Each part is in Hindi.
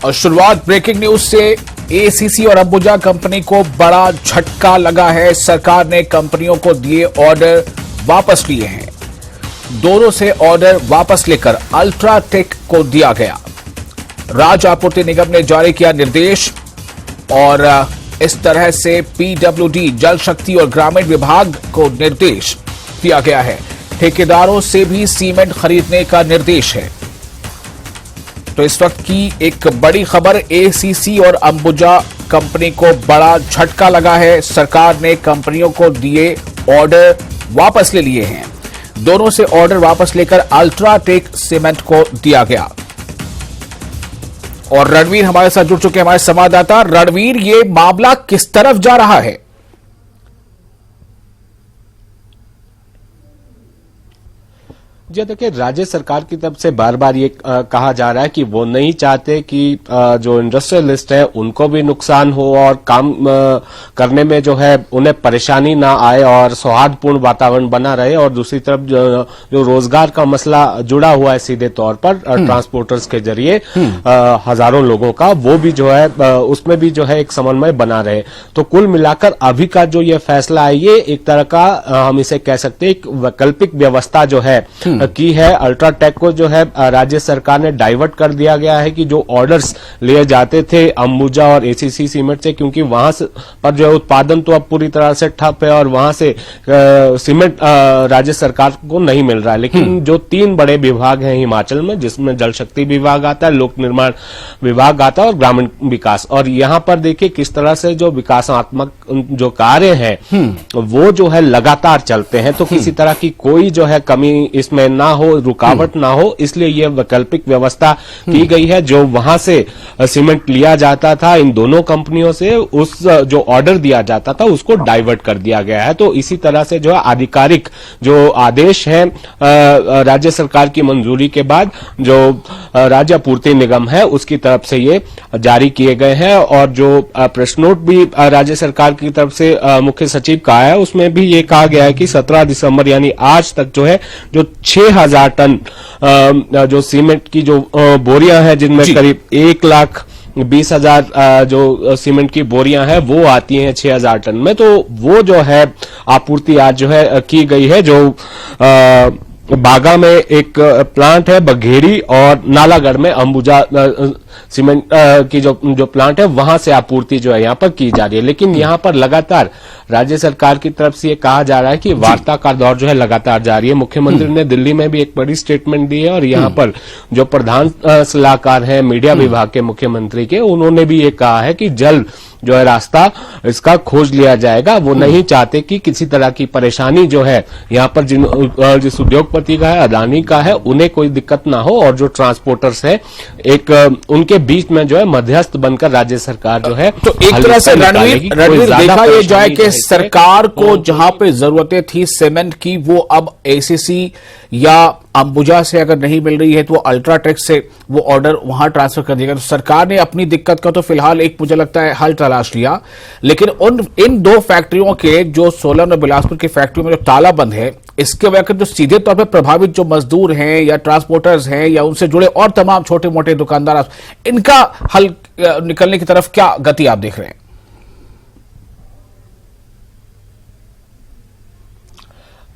और शुरुआत ब्रेकिंग न्यूज से। एसीसी और अंबुजा कंपनी को बड़ा झटका लगा है। सरकार ने कंपनियों को दिए ऑर्डर वापस लिए हैं। दोनों से ऑर्डर वापस लेकर अल्ट्राटेक को दिया गया। राज्य आपूर्ति निगम ने जारी किया निर्देश और इस तरह से पीडब्ल्यूडी, जल शक्ति और ग्रामीण विभाग को निर्देश दिया गया है। ठेकेदारों से भी सीमेंट खरीदने का निर्देश है। तो इस वक्त की एक बड़ी खबर, एसीसी और अंबुजा कंपनी को बड़ा झटका लगा है। सरकार ने कंपनियों को दिए ऑर्डर वापस ले लिए हैं। दोनों से ऑर्डर वापस लेकर अल्ट्राटेक सीमेंट को दिया गया। और रणवीर हमारे साथ जुड़ चुके हैं, हमारे संवाददाता। रणवीर, ये मामला किस तरफ जा रहा है? जी देखिए, राज्य सरकार की तरफ से बार बार ये कहा जा रहा है कि वो नहीं चाहते कि जो इंडस्ट्रियलिस्ट है उनको भी नुकसान हो और काम करने में जो है उन्हें परेशानी ना आए और सौहार्दपूर्ण वातावरण बना रहे। और दूसरी तरफ जो रोजगार का मसला जुड़ा हुआ है सीधे तौर पर ट्रांसपोर्टर्स के जरिए हजारों लोगों का, वो भी जो है उसमें भी जो है एक समन्वय बना रहे। तो कुल मिलाकर अभी का जो ये फैसला है, ये एक तरह का हम इसे कह सकते हैं एक वैकल्पिक व्यवस्था जो है की है। अल्ट्राटेक को जो है राज्य सरकार ने डाइवर्ट कर दिया गया है कि जो ऑर्डर्स लिए जाते थे अंबुजा और एसीसी सीमेंट से, क्योंकि वहां पर जो है उत्पादन तो अब पूरी तरह से ठप है और वहां से सीमेंट राज्य सरकार को नहीं मिल रहा है। लेकिन जो तीन बड़े विभाग हैं हिमाचल में, जिसमें जल शक्ति विभाग आता है, लोक निर्माण विभाग आता है और ग्रामीण विकास, और यहां पर देखिए किस तरह से जो विकासात्मक जो कार्य हैं वो जो है लगातार चलते हैं। तो किसी तरह की कोई जो है कमी इसमें ना हो, रुकावट ना हो, इसलिए यह वैकल्पिक व्यवस्था की गई है। जो वहां से सीमेंट लिया जाता था इन दोनों कंपनियों से, उस जो ऑर्डर दिया जाता था उसको डाइवर्ट कर दिया गया है। तो इसी तरह से जो है आधिकारिक जो आदेश है राज्य सरकार की मंजूरी के बाद जो राज्य आपूर्ति निगम है उसकी तरफ से ये जारी किए गए हैं। और जो प्रेस नोट भी राज्य सरकार की तरफ से मुख्य सचिव का है, उसमें भी ये कहा गया है कि 17 दिसंबर यानी आज तक जो है जो 6,000 टन जो सीमेंट की जो बोरियां हैं, जिनमें करीब 1,20,000 जो सीमेंट की बोरियां हैं वो आती हैं 6,000 टन में। तो वो जो है आपूर्ति आज जो है की गई है। जो बागा में एक प्लांट है बघेड़ी और नालागढ़ में अंबुजा सीमेंट की जो प्लांट है वहां से आपूर्ति जो है यहां पर की जा रही है। लेकिन यहां पर लगातार राज्य सरकार की तरफ से ये कहा जा रहा है कि वार्ता का दौर जो है लगातार जारी है। मुख्यमंत्री ने दिल्ली में भी एक बड़ी स्टेटमेंट दी है और यहां पर जो प्रधान सलाहकार हैं मीडिया विभाग के मुख्यमंत्री के, उन्होंने भी ये कहा है कि जल्द जो है रास्ता इसका खोज लिया जाएगा। वो नहीं चाहते कि किसी तरह की परेशानी जो है यहाँ पर जिस उद्योगपति का है, अदानी का है, उन्हें कोई दिक्कत ना हो। और जो ट्रांसपोर्टर्स है एक उनके बीच में जो है मध्यस्थ बनकर राज्य सरकार जो है तो एक तरह से रणवीर देखा ये जाए कि सरकार को जहां पे जरूरतें थी सीमेंट की, वो अब एसीसी या अंबुजा से अगर नहीं मिल रही है तो अल्ट्राटेक से वो ऑर्डर वहां ट्रांसफर कर दिया। तो सरकार ने अपनी दिक्कत का तो फिलहाल एक मुझे लगता है हल तलाश लिया। लेकिन इन दो फैक्ट्रियों के, जो सोलन और बिलासपुर की फैक्ट्रियों में जो ताला बंद है, इसके वजह जो सीधे तौर पर प्रभावित जो मजदूर हैं या ट्रांसपोर्टर्स हैं या उनसे जुड़े और तमाम छोटे मोटे दुकानदार, इनका हल निकलने की तरफ क्या गति आप देख रहे हैं?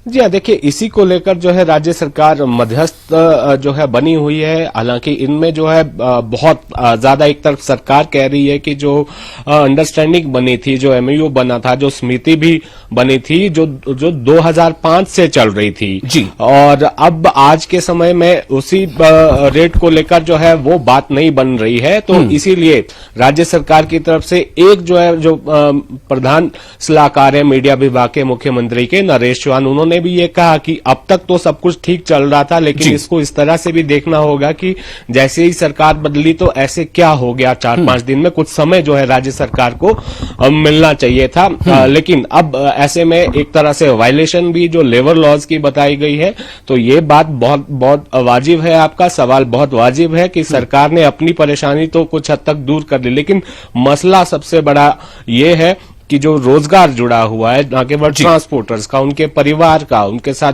जी हाँ, देखिए इसी को लेकर जो है राज्य सरकार मध्यस्थ जो है बनी हुई है। हालांकि इनमें जो है बहुत ज्यादा एक तरफ सरकार कह रही है कि जो अंडरस्टैंडिंग बनी थी, जो एमओयू बना था, जो समिति भी बनी थी, जो 2005 से चल रही थी जी, और अब आज के समय में उसी रेट को लेकर जो है वो बात नहीं बन रही है। तो इसीलिए राज्य सरकार की तरफ से एक जो है जो प्रधान सलाहकार है मीडिया विभाग के मुख्यमंत्री के, नरेश चौहान, उन्होंने भी ये कहा कि अब तक तो सब कुछ ठीक चल रहा था, लेकिन इसको इस तरह से भी देखना होगा कि जैसे ही सरकार बदली तो ऐसे क्या हो गया 4-5 दिन में, कुछ समय जो है राज्य सरकार को मिलना चाहिए था। लेकिन अब ऐसे में एक तरह से वायलेशन भी जो लेबर लॉज की बताई गई है, तो ये बात बहुत बहुत वाजिब है। आपका सवाल बहुत वाजिब है कि सरकार ने अपनी परेशानी तो कुछ हद तक दूर कर ली, लेकिन मसला सबसे बड़ा ये है कि जो रोजगार जुड़ा हुआ है न केवल ट्रांसपोर्टर्स का, उनके परिवार का, उनके साथ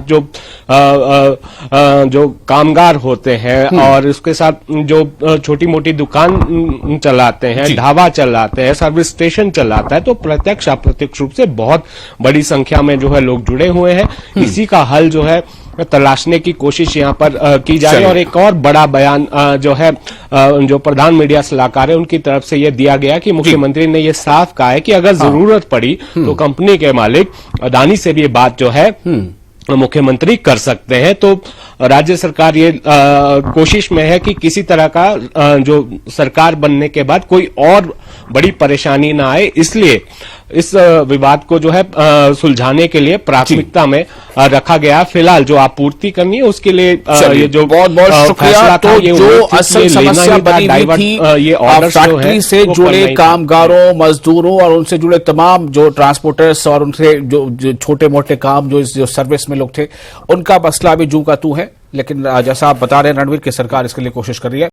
जो कामगार होते हैं और उसके साथ जो छोटी मोटी दुकान चलाते हैं, ढाबा चलाते हैं, सर्विस स्टेशन चलाता है, तो प्रत्यक्ष अप्रत्यक्ष रूप से बहुत बड़ी संख्या में जो है लोग जुड़े हुए हैं। इसी का हल जो है तलाशने की कोशिश यहाँ पर की जा रही है। और एक और बड़ा बयान जो है जो प्रधान मीडिया सलाहकार है उनकी तरफ से ये दिया गया कि मुख्यमंत्री ने ये साफ कहा है कि अगर जरूरत पड़ी तो कंपनी के मालिक अदानी से भी ये बात जो है मुख्यमंत्री कर सकते हैं। तो राज्य सरकार ये कोशिश में है कि किसी तरह का जो सरकार बनने के बाद कोई और बड़ी परेशानी ना आए, इसलिए इस विवाद को जो है सुलझाने के लिए प्राथमिकता में रखा गया। फिलहाल जो आपूर्ति करनी है उसके लिए ये जो बहुत बहुत शुक्रिया। तो जो असल समस्या बनी हुई थी ये फैक्ट्री से जुड़े कामगारों, मजदूरों और उनसे जुड़े तमाम जो ट्रांसपोर्टर्स और उनसे जो छोटे मोटे काम जो सर्विस में लोग थे, उनका मसला अभी जू का तू है। लेकिन जैसा आप बता रहे हैं रणवीर की सरकार इसके लिए कोशिश कर रही है।